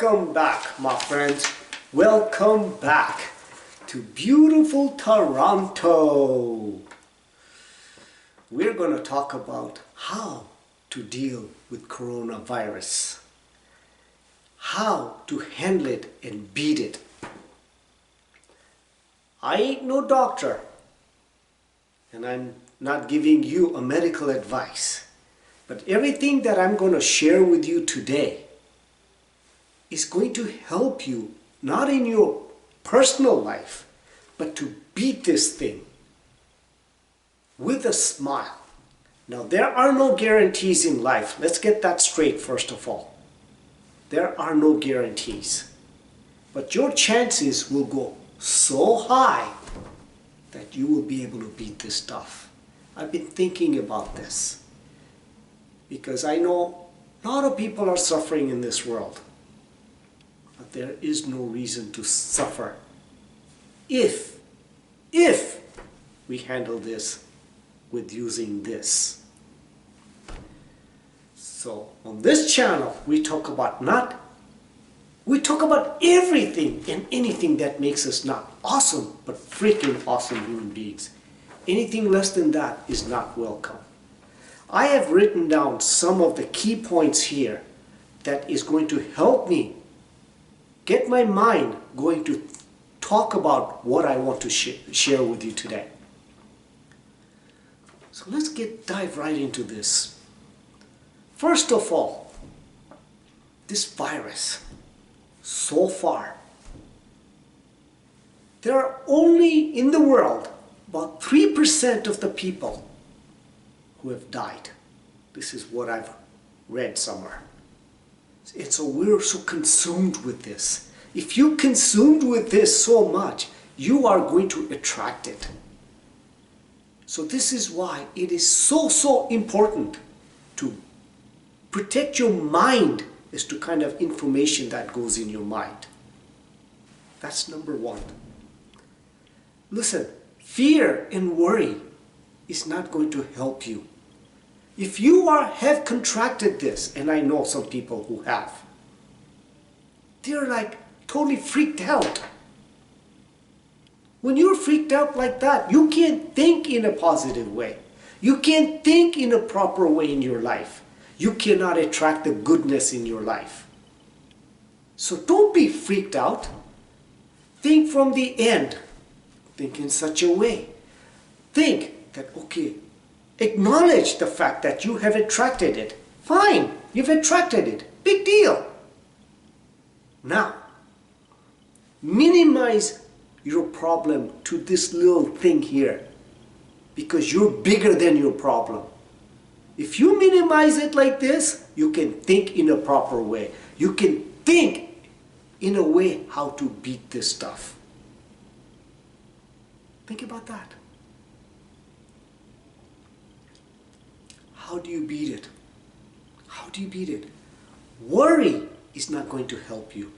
Welcome back, my friends. Welcome back to beautiful Toronto. We're going to talk about how to deal with coronavirus, how to handle it and beat it. I ain't no doctor, and I'm not giving you a medical advice, but everything that I'm going to share with you today is going to help you, not in your personal life, but to beat this thing with a smile. Now, there are no guarantees in life. Let's get that straight first of all. There are no guarantees. But your chances will go so high that you will be able to beat this stuff. I've been thinking about this because I know a lot of people are suffering in this world. But there is no reason to suffer if we handle this with using this. So on this channel we talk about everything and anything that makes us not awesome but freaking awesome human beings. Anything less than that is not welcome. I have written down some of the key points here that is going to help me get my mind going to talk about what I want to share with you today. So let's dive right into this. First of all, this virus, so far, there are only in the world about 3% of the people who have died. This is what I've read somewhere. And so we're so consumed with this. If you're consumed with this so much, you are going to attract it. So this is why it is so important to protect your mind as to kind of information that goes in your mind. That's number one. Listen, fear and worry is not going to help you. If you have contracted this, and I know some people who have, they're like totally freaked out. When you're freaked out like that, you can't think in a positive way. You can't think in a proper way in your life. You cannot attract the goodness in your life. So don't be freaked out. Think from the end. Think in such a way. Think that, okay, acknowledge the fact that you have attracted it. Fine, you've attracted it. Big deal. Now, minimize your problem to this little thing here because you're bigger than your problem. If you minimize it like this, you can think in a proper way. You can think in a way how to beat this stuff. Think about that. How do you beat it? How do you beat it? Worry is not going to help you.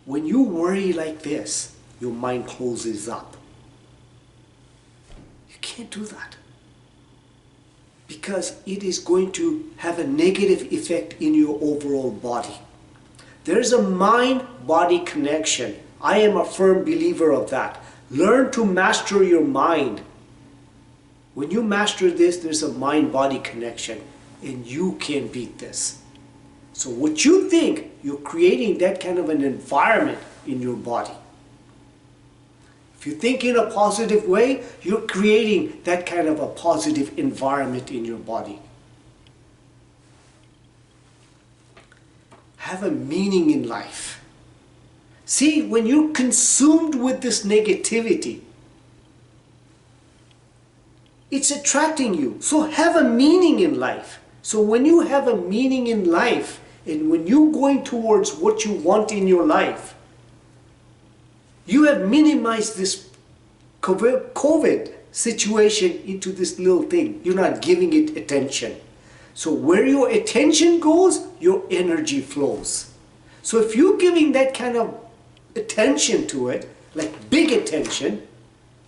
When you worry like this, your mind closes up. You can't do that because it is going to have a negative effect in your overall body. There's a mind-body connection. I am a firm believer of that. Learn to master your mind. When you master this, there's a mind-body connection and you can beat this. So what you think, you're creating that kind of an environment in your body. If you think in a positive way, you're creating that kind of a positive environment in your body. Have a meaning in life. See, when you're consumed with this negativity, it's attracting you. So have a meaning in life. So when you have a meaning in life, and when you're going towards what you want in your life, you have minimized this COVID situation into this little thing. You're not giving it attention. So where your attention goes, your energy flows. So if you're giving that kind of attention to it, like big attention,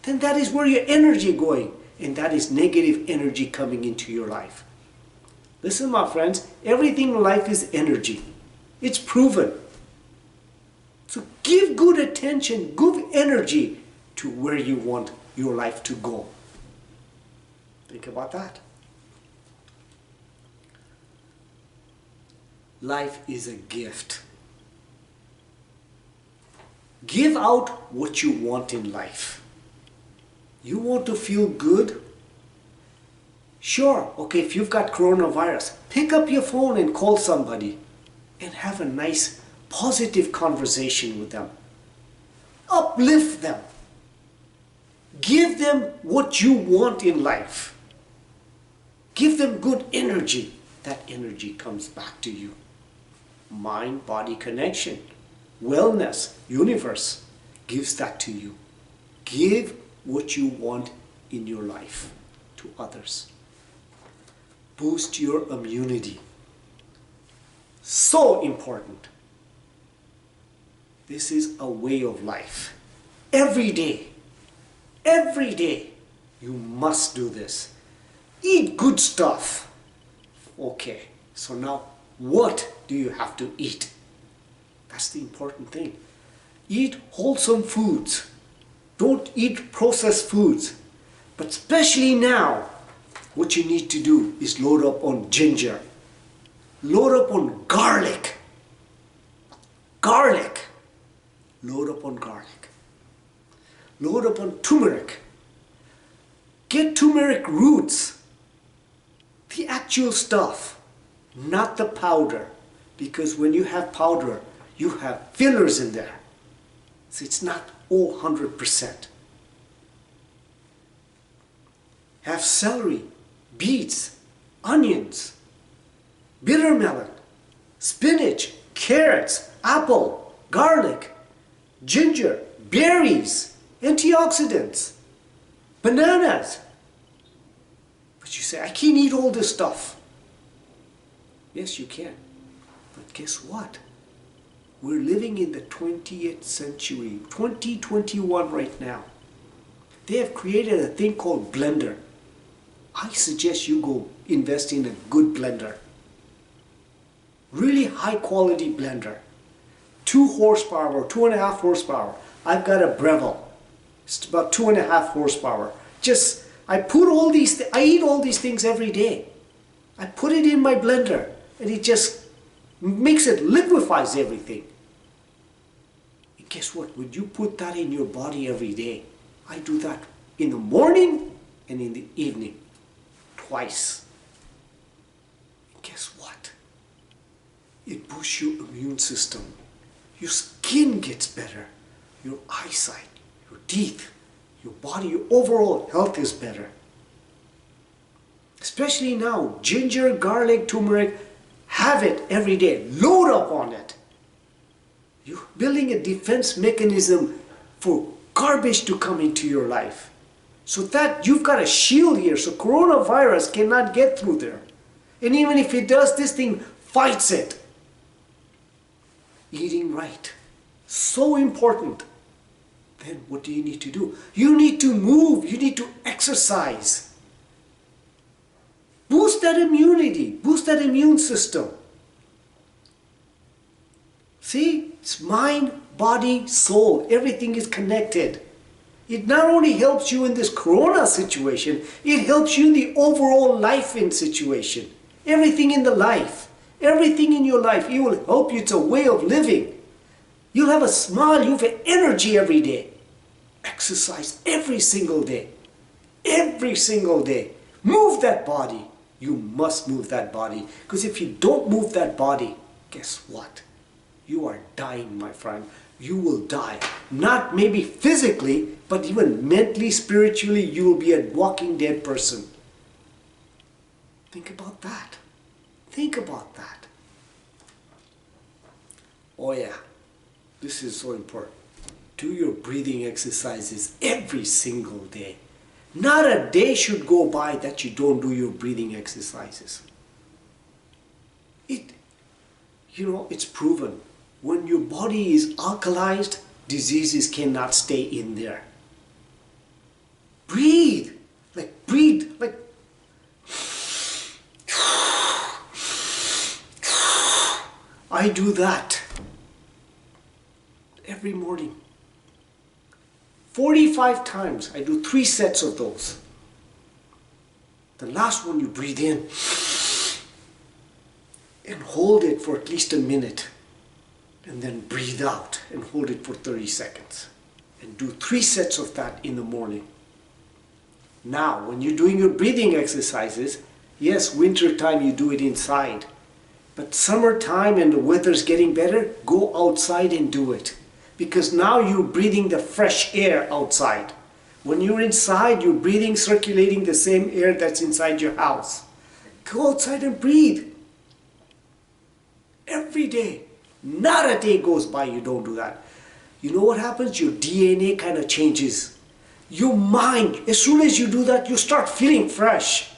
then that is where your energy going. And that is negative energy coming into your life. Listen, my friends, everything in life is energy. It's proven. So give good attention, good energy to where you want your life to go. Think about that. Life is a gift. Give out what you want in life. You want to feel good? Sure, okay, if you've got coronavirus, pick up your phone and call somebody and have a nice, positive conversation with them. Uplift them. Give them what you want in life. Give them good energy. That energy comes back to you. Mind-body connection, wellness, universe gives that to you. Give what you want in your life to others. Boost your immunity. So important. This is a way of life. Every day you must do this. Eat good stuff. Okay, so now what do you have to eat? That's the important thing. Eat wholesome foods. Don't eat processed foods. But especially now, what you need to do is load up on ginger. Load up on garlic. Garlic. Load up on garlic. Load up on turmeric. Get turmeric roots. The actual stuff, not the powder. Because when you have powder, you have fillers in there. So it's not all 100%. Have celery, beets, onions, bitter melon, spinach, carrots, apple, garlic, ginger, berries, antioxidants, bananas. But you say, I can't eat all this stuff. Yes, you can. But guess what? We're living in the 20th century, 2021 right now. They have created a thing called blender. I suggest you go invest in a good blender. Really high quality blender. 2 horsepower or 2.5 horsepower. I've got a Breville. It's about 2.5 horsepower. I eat all these things every day. I put it in my blender and it just liquefies everything. And guess what? When you put that in your body every day, I do that in the morning and in the evening. Twice. And guess what? It boosts your immune system. Your skin gets better. Your eyesight, your teeth, your body, your overall health is better. Especially now, ginger, garlic, turmeric, have it every day. Load up on it. You're building a defense mechanism for garbage to come into your life. So that you've got a shield here, so coronavirus cannot get through there. And even if it does, this thing fights it. Eating right. So important. Then what do you need to do? You need to move. You need to exercise. Boost that immunity. Boost that immune system. See? It's mind, body, soul. Everything is connected. It not only helps you in this corona situation, it helps you in the overall life in situation. Everything in the life. Everything in your life. It will help you. It's a way of living. You'll have a smile. You'll have energy every day. Exercise every single day. Every single day. Move that body. You must move that body. Because if you don't move that body, guess what? You are dying, my friend. You will die. Not maybe physically, but even mentally, spiritually, you will be a walking dead person. Think about that. Think about that. Oh yeah, this is so important. Do your breathing exercises every single day. Not a day should go by that you don't do your breathing exercises. It's proven. When your body is alkalized, diseases cannot stay in there. Breathe. Breathe. I do that every morning. 45 times. I do 3 sets of those. The last one you breathe in and hold it for at least a minute. And then breathe out and hold it for 30 seconds. And do 3 sets of that in the morning. Now, when you're doing your breathing exercises, yes, winter time you do it inside. But summertime and the weather's getting better, go outside and do it. Because now you're breathing the fresh air outside. When you're inside, you're breathing, circulating the same air that's inside your house. Go outside and breathe. Every day. Not a day goes by you don't do that. You know what happens? Your DNA kind of changes. Your mind, as soon as you do that, you start feeling fresh.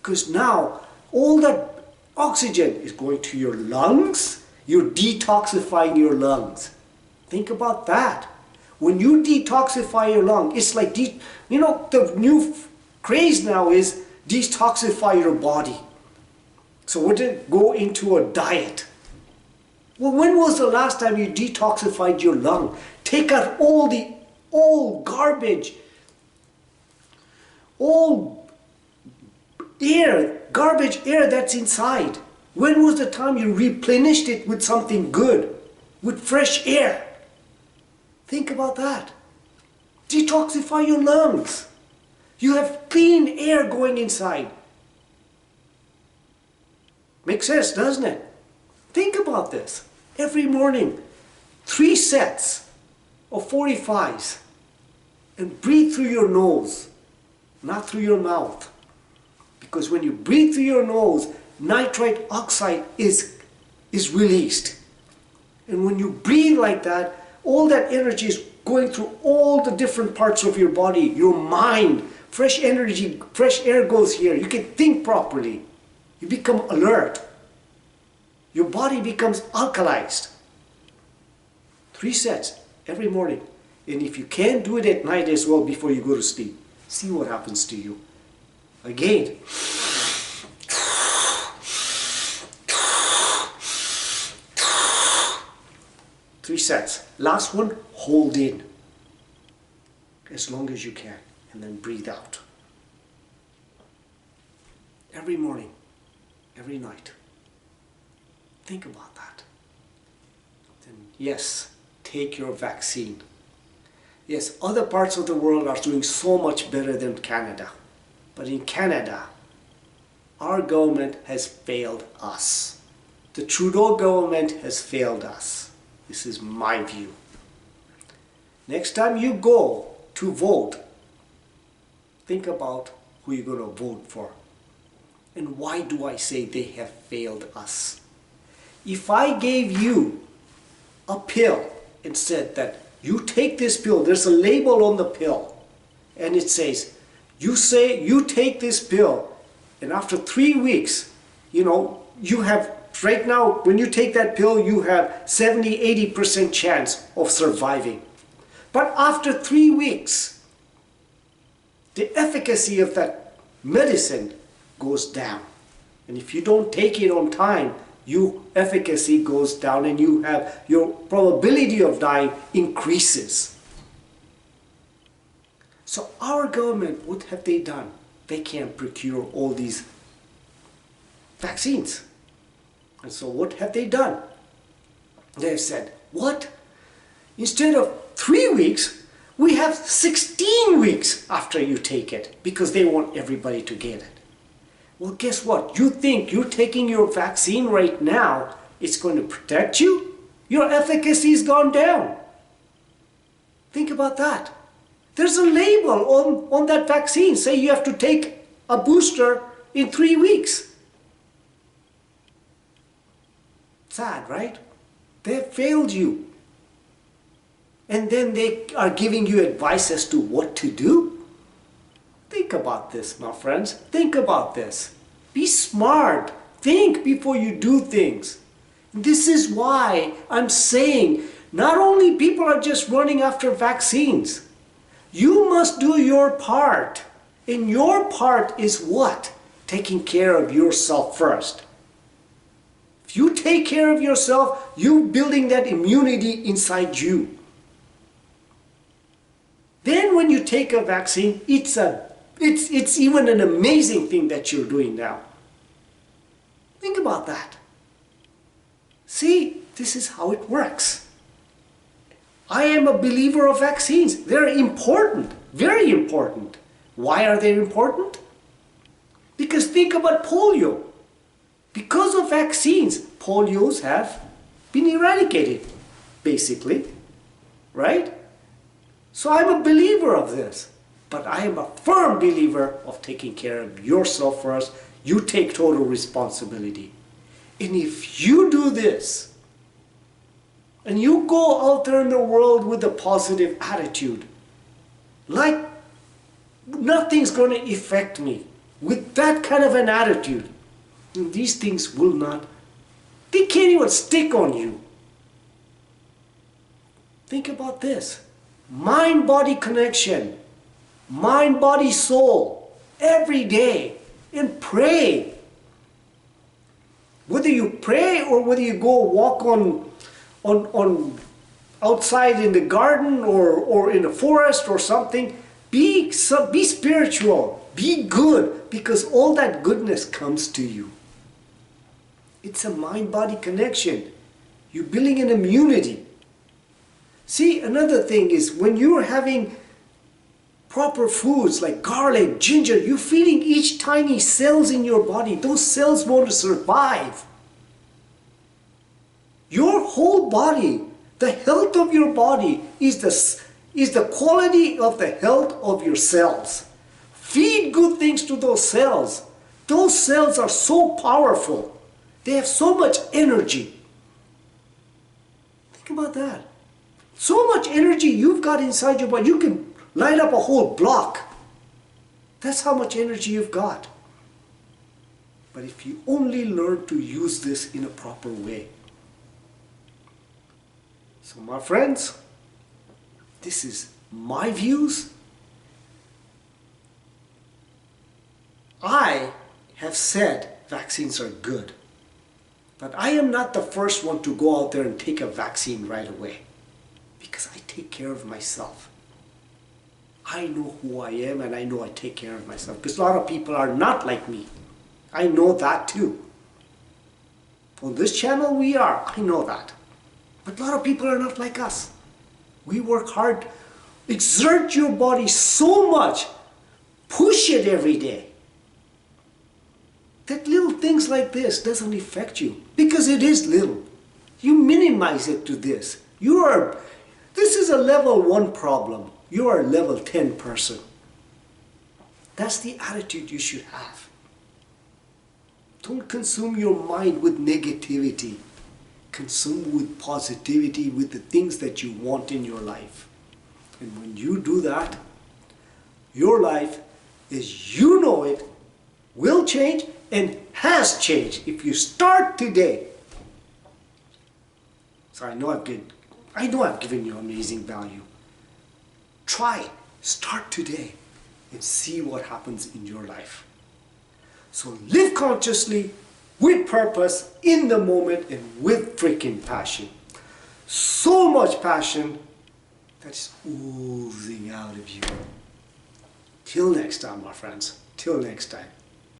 Because now, all that oxygen is going to your lungs. You're detoxifying your lungs. Think about that. When you detoxify your lung, it's like, the new craze now is detoxify your body. So would it go into a diet? Well, when was the last time you detoxified your lung? Take out all the old garbage, all garbage air that's inside. When was the time you replenished it with something good, with fresh air? Think about that. Detoxify your lungs. You have clean air going inside. Makes sense, doesn't it? Think about this. Every morning, 3 sets of 45s. And breathe through your nose, not through your mouth. Because when you breathe through your nose, nitrite oxide is released. And when you breathe like that, all that energy is going through all the different parts of your body, your mind, fresh energy, fresh air goes here. You can think properly. You become alert. Your body becomes alkalized. 3 sets every morning. And if you can, do it at night as well before you go to sleep. See what happens to you. Again. 3 sets. Last one, hold in as long as you can and then breathe out. Every morning, every night. Think about that. Then yes, take your vaccine. Yes, other parts of the world are doing so much better than Canada. But in Canada, our government has failed us. The Trudeau government has failed us. This is my view. Next time you go to vote, think about who you're going to vote for. And why do I say they have failed us? If I gave you a pill and said that you take this pill, there's a label on the pill, and it says, you take this pill, and after 3 weeks, you have, right now, when you take that pill, you have 70–80% chance of surviving. But after 3 weeks, the efficacy of that medicine goes down. And if you don't take it on time, your efficacy goes down and your probability of dying increases. So our government, what have they done? They can't procure all these vaccines. And so what have they done? They've said, what? Instead of 3 weeks, we have 16 weeks after you take it, because they want everybody to get it. Well, guess what? You think you're taking your vaccine right now, it's going to protect you? Your efficacy has gone down. Think about that. There's a label on that vaccine. Say you have to take a booster in 3 weeks. Sad, right? They have failed you. And then they are giving you advice as to what to do? Think about this, my friends. Think about this. Be smart. Think before you do things. This is why I'm saying not only people are just running after vaccines. You must do your part. And your part is what? Taking care of yourself first. If you take care of yourself, you're building that immunity inside you. Then when you take a vaccine, it's even an amazing thing that you're doing now. Think about that. See, this is how it works. I am a believer of vaccines. They're important, very important. Why are they important? Because think about polio. Because of vaccines, polios have been eradicated, basically, right? So I'm a believer of this, but I am a firm believer of taking care of yourself first. You take total responsibility. And if you do this, and you go out there in the world with a positive attitude, like nothing's going to affect me, with that kind of an attitude, these things will not, they can't even stick on you. Think about this. Mind-body connection, mind-body-soul, every day, and pray. Whether you pray or whether you go walk on outside in the garden or in the forest or something, be spiritual, be good, because all that goodness comes to you. It's a mind-body connection. You're building an immunity. See, another thing is when you're having proper foods like garlic, ginger, you're feeding each tiny cells in your body. Those cells want to survive. Your whole body, the health of your body is the quality of the health of your cells. Feed good things to those cells. Those cells are so powerful. They have so much energy. Think about that. So much energy you've got inside your body. You can light up a whole block. That's how much energy you've got. But if you only learn to use this in a proper way. So my friends, this is my views. I have said vaccines are good. But I am not the first one to go out there and take a vaccine right away. Because I take care of myself. I know who I am and I know I take care of myself. Because a lot of people are not like me. I know that too. On this channel we are. I know that. But a lot of people are not like us. We work hard. Exert your body so much. Push it every day. That little things like this doesn't affect you. Because it is little. You minimize it to this. This is a level 1 problem. You are a level 10 person. That's the attitude you should have. Don't consume your mind with negativity. Consume with positivity, with the things that you want in your life. And when you do that, your life, as you know it, will change and has changed if you start today. So I know I've given you amazing value. Try it. Start today and see what happens in your life. So live consciously, with purpose, in the moment, and with freaking passion. So much passion that's oozing out of you. Till next time, my friends. Till next time.